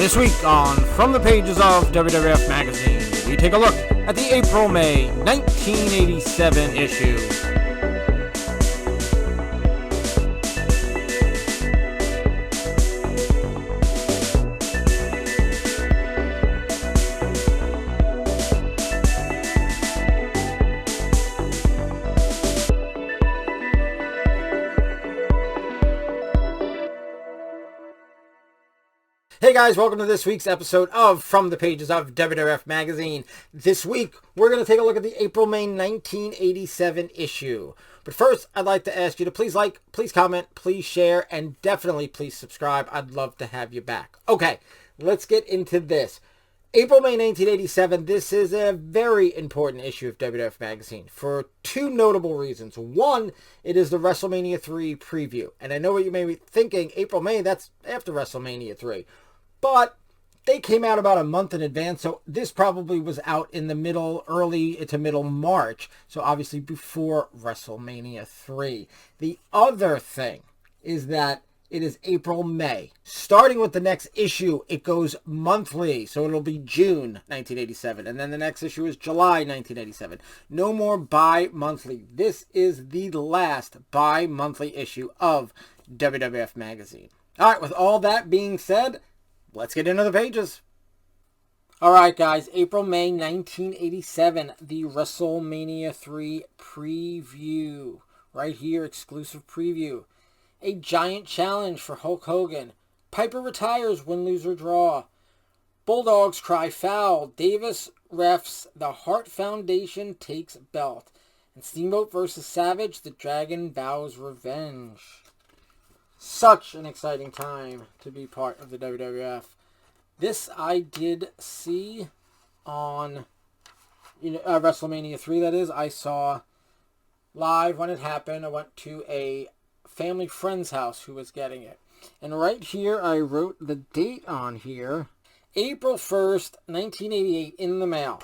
This week on From the Pages of WWF Magazine, we take a look at the April-May 1987 issue. Hey guys, welcome to this week's episode of From the Pages of WWF Magazine. This week, we're going to take a look at the April-May 1987 issue. But first, I'd like to ask you to please like, please comment, please share, and definitely please subscribe. I'd love to have you back. Okay, let's get into this. April-May 1987, this is a very important issue of WWF Magazine for two notable reasons. One, it is the WrestleMania III preview. And I know what you may be thinking, April-May, that's after WrestleMania III. But they came out about a month in advance, so this probably was out in the early to middle March, so obviously before WrestleMania 3. The other thing is that it is April-May. Starting with the next issue, it goes monthly, so it'll be June 1987, and then the next issue is July 1987. No more bi-monthly. This is the last bi-monthly issue of WWF Magazine. All right, with all that being said, let's get into the pages. Alright guys, April-May 1987, the WrestleMania 3 preview. Right here, exclusive preview. A giant challenge for Hulk Hogan. Piper retires, win, lose, or draw. Bulldogs cry foul. Davis refs. The Hart Foundation takes belt. And Steamboat versus Savage, the Dragon vows revenge. Such an exciting time to be part of the WWF. This I did see on WrestleMania 3, that is. I saw live when it happened. I went to a family friend's house who was getting it. And right here, I wrote the date on here. April 1st, 1988, in the mail.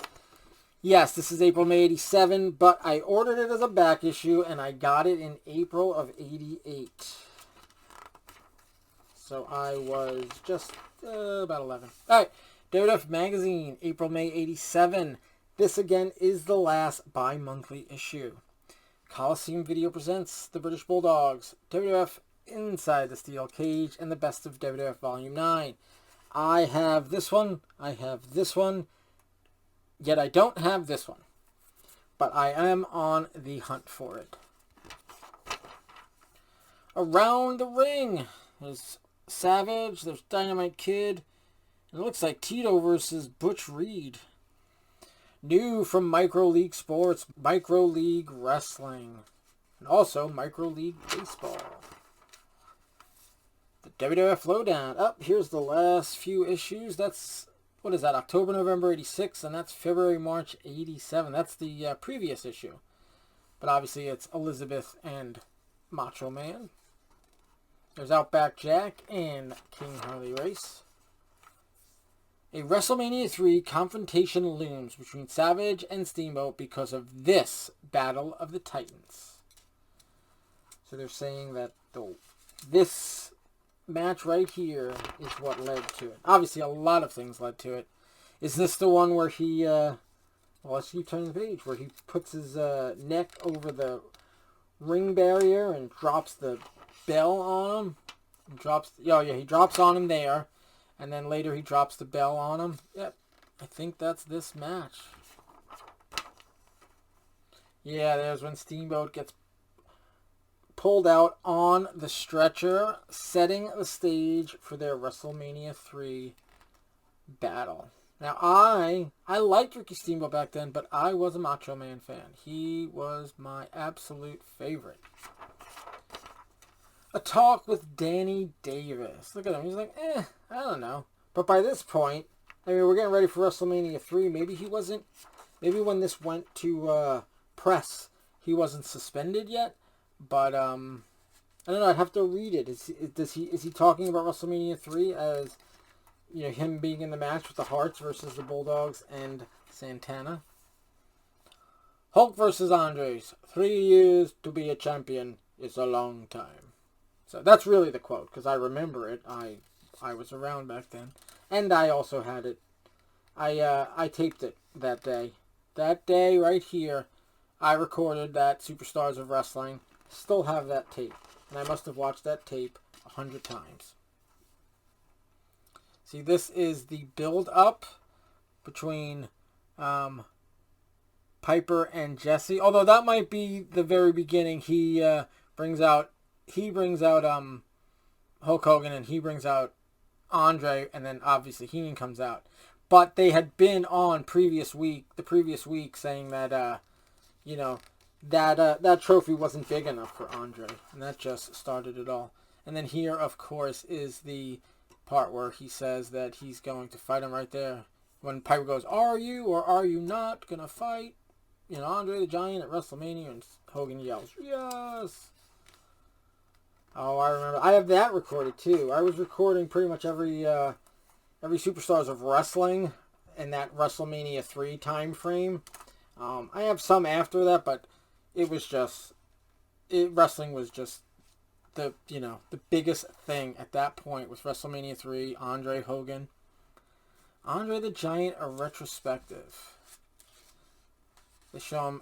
Yes, this is April-May 87, but I ordered it as a back issue, and I got it in April of 88. So I was just about 11. All right, WWF Magazine, April-May 87. This, again, is the last bi-monthly issue. Coliseum Video presents the British Bulldogs, WWF Inside the Steel Cage, and the Best of WWF Volume 9. I have this one, I have this one, yet I don't have this one. But I am on the hunt for it. Around the ring, there's Savage, there's Dynamite Kid, and it looks like Tito versus Butch Reed. New from Micro League Sports, Micro League Wrestling, and also Micro League Baseball. The WWF Lowdown. Here's the last few issues. That's, what is that, October, November 86, and that's February, March 87. That's the previous issue. But obviously it's Elizabeth and Macho Man. There's Outback Jack and King Harley Race. A WrestleMania 3 confrontation looms between Savage and Steamboat because of this Battle of the Titans. So they're saying that this match right here is what led to it. Obviously, a lot of things led to it. Is this the one where he, well, let's keep turning the page, where he puts his neck over the ring barrier and drops the bell on him? He drops on him there. And then later he drops the bell on him. Yep, I think that's this match. Yeah, there's when Steamboat gets pulled out on the stretcher, setting the stage for their WrestleMania 3 battle. Now, I liked Ricky Steamboat back then, but I was a Macho Man fan. He was my absolute favorite. A talk with Danny Davis. Look at him. He's like, I don't know. But by this point, I mean, we're getting ready for WrestleMania 3. Maybe he wasn't, maybe when this went to press, he wasn't suspended yet. But, I don't know. I'd have to read it. Is he talking about WrestleMania 3 as, him being in the match with the Harts versus the Bulldogs and Santana? Hulk versus Andres. 3 years to be a champion is a long time. So that's really the quote, because I remember it. I was around back then. And I also had it. I taped it that day. That day right here, I recorded that Superstars of Wrestling. Still have that tape. And I must have watched that tape 100 times. See, this is the build-up between Piper and Jesse. Although that might be the very beginning. He brings out Hulk Hogan, and he brings out Andre, and then obviously Heenan comes out. But they had been on the previous week, saying that that trophy wasn't big enough for Andre, and that just started it all. And then here, of course, is the part where he says that he's going to fight him right there. When Piper goes, "Are you or are you not gonna fight, Andre the Giant at WrestleMania?" and Hogan yells, "Yes!" Oh, I remember. I have that recorded too. I was recording pretty much every Superstars of Wrestling in that WrestleMania III time frame. I have some after that, but wrestling was just the biggest thing at that point was WrestleMania 3, Andre Hogan. Andre the Giant, a retrospective. They show him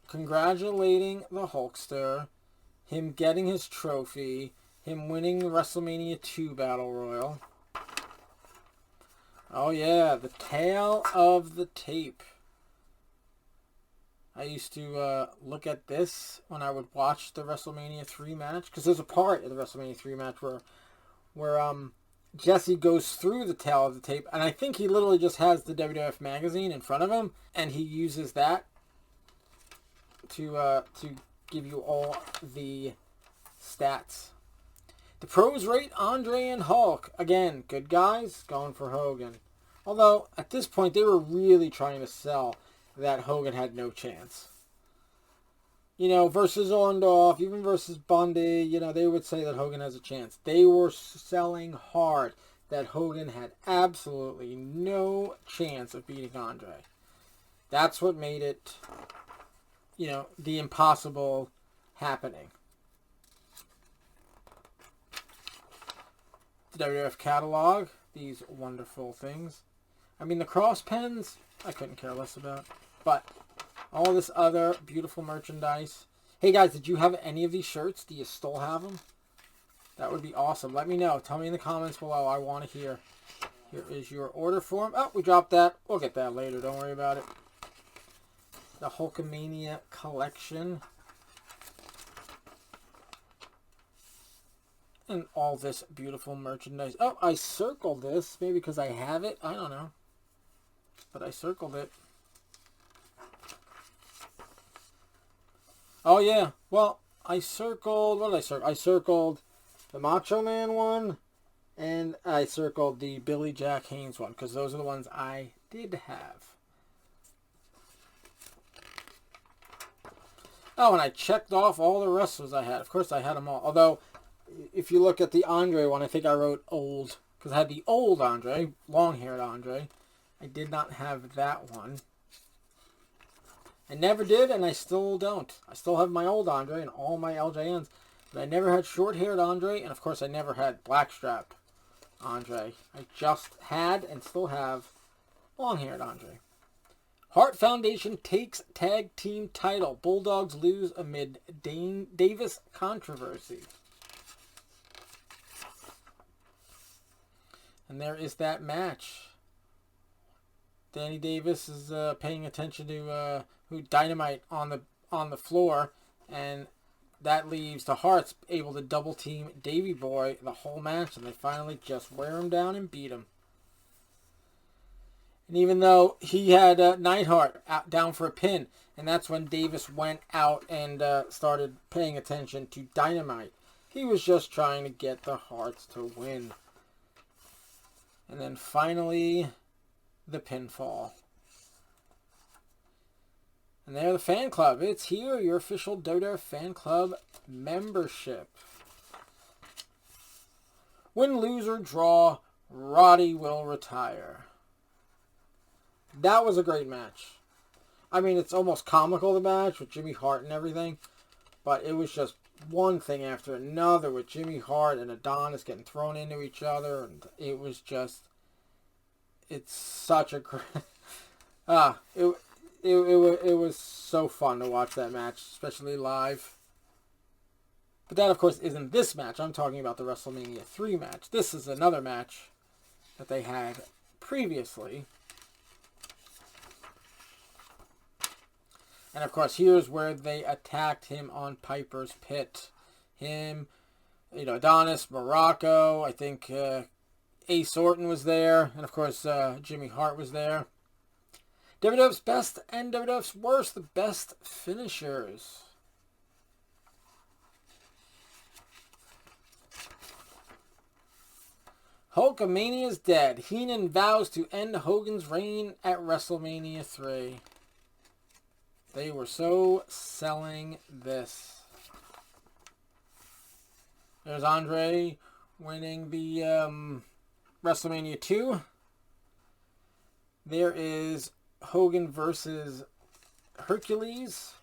congratulating the Hulkster, him getting his trophy, him winning the WrestleMania 2 Battle Royal. Oh yeah, the tail of the tape. I used to look at this when I would watch the WrestleMania 3 match, because there's a part of the WrestleMania 3 match where Jesse goes through the tail of the tape, and I think he literally just has the WWF magazine in front of him, and he uses that to give you all the stats. The pros rate Andre and Hulk. Again, good guys, going for Hogan. Although, at this point, they were really trying to sell that Hogan had no chance. Versus Orndorff, even versus Bundy, they would say that Hogan has a chance. They were selling hard that Hogan had absolutely no chance of beating Andre. That's what made it, the impossible happening. The WWF catalog, these wonderful things. I mean, the cross pens, I couldn't care less about. But all this other beautiful merchandise. Hey guys, did you have any of these shirts? Do you still have them? That would be awesome. Let me know. Tell me in the comments below. I want to hear. Here is your order form. Oh, we dropped that. We'll get that later. Don't worry about it. The Hulkamania collection. And all this beautiful merchandise. Oh, I circled this. Maybe because I have it. I don't know. But I circled it. Oh, yeah. Well, I circled... What did I circle? I circled the Macho Man one. And I circled the Billy Jack Haynes one. Because those are the ones I did have. Oh, and I checked off all the wrestlers I had. Of course, I had them all. Although, if you look at the Andre one, I think I wrote old. Because I had the old Andre. Long-haired Andre. I did not have that one. I never did, and I still don't. I still have my old Andre and all my LJNs. But I never had short-haired Andre, and of course I never had black-strapped Andre. I just had and still have long-haired Andre. Hart Foundation takes tag team title. Bulldogs lose amid Davis controversy. And there is that match. Danny Davis is paying attention to Dynamite on the floor, and that leaves the Harts able to double team Davey Boy the whole match, and they finally just wear him down and beat him. And even though he had Neidhart down for a pin, and that's when Davis went out and started paying attention to Dynamite. He was just trying to get the Harts to win. And then finally, the pinfall. And there, the fan club. It's here, your official WWF fan club membership. Win, lose, or draw, Roddy will retire. That was a great match. I mean, it's almost comical, the match, with Jimmy Hart and everything. But it was just one thing after another with Jimmy Hart and Adonis getting thrown into each other. And it was just it's such a great... it was so fun to watch that match, especially live. But that, of course, isn't this match. I'm talking about the WrestleMania 3 match. This is another match that they had previously. And, of course, here's where they attacked him on Piper's Pit. Him, Adonis, Morocco, I think Ace Orton was there. And, of course, Jimmy Hart was there. WWF's best and WWF's worst, the best finishers. Hulkamania is dead. Heenan vows to end Hogan's reign at WrestleMania 3. They were so selling this. There's Andre winning the WrestleMania 2. There is Hogan versus Hercules.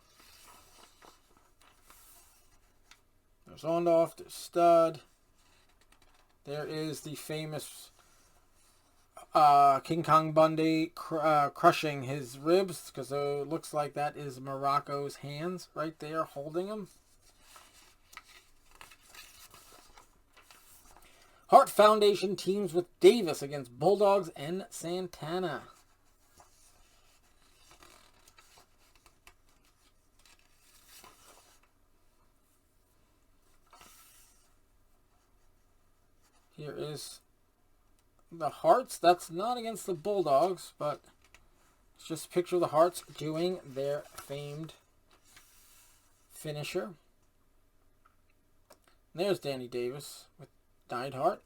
There's Ondoff, there's Stud. There is the famous King Kong Bundy crushing his ribs, because it looks like that is Morocco's hands right there holding him. Hart Foundation teams with Davis against Bulldogs and Santana. Here is the Harts. That's not against the Bulldogs, but it's just a picture of the Harts doing their famed finisher. And there's Danny Davis with Neidhart.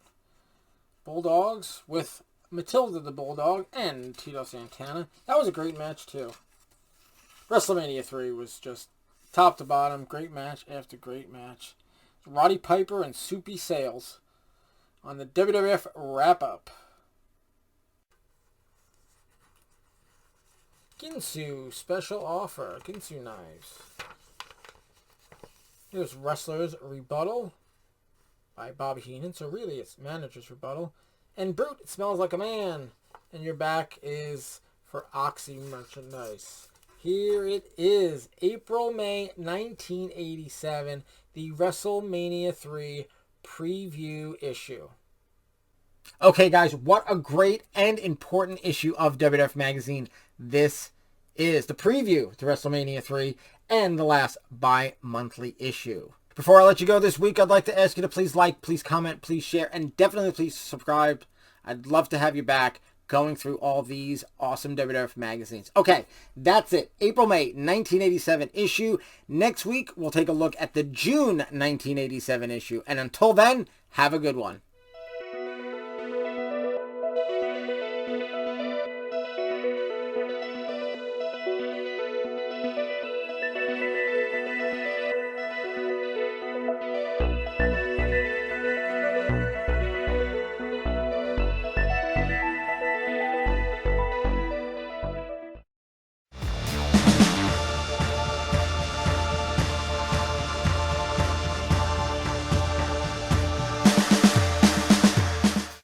Bulldogs with Matilda the Bulldog and Tito Santana. That was a great match, too. WrestleMania 3 was just top to bottom. Great match after great match. Roddy Piper and Soupy Sales on the WWF wrap-up. Ginsu special offer. Ginsu knives. Here's Wrestler's Rebuttal by Bobby Heenan. So really it's Manager's Rebuttal. And Brute, It Smells Like a Man. And your back is for Oxy merchandise. Here it is. April-May 1987. The WrestleMania 3 preview issue. Okay, guys, what a great and important issue of WWF Magazine this is. The preview to WrestleMania 3 and the last bi-monthly issue. Before I let you go this week, I'd like to ask you to please like, please comment, please share, and definitely please subscribe. I'd love to have you back going through all these awesome WWF magazines. Okay, that's it. April-May 1987 issue. Next week, we'll take a look at the June 1987 issue. And until then, have a good one.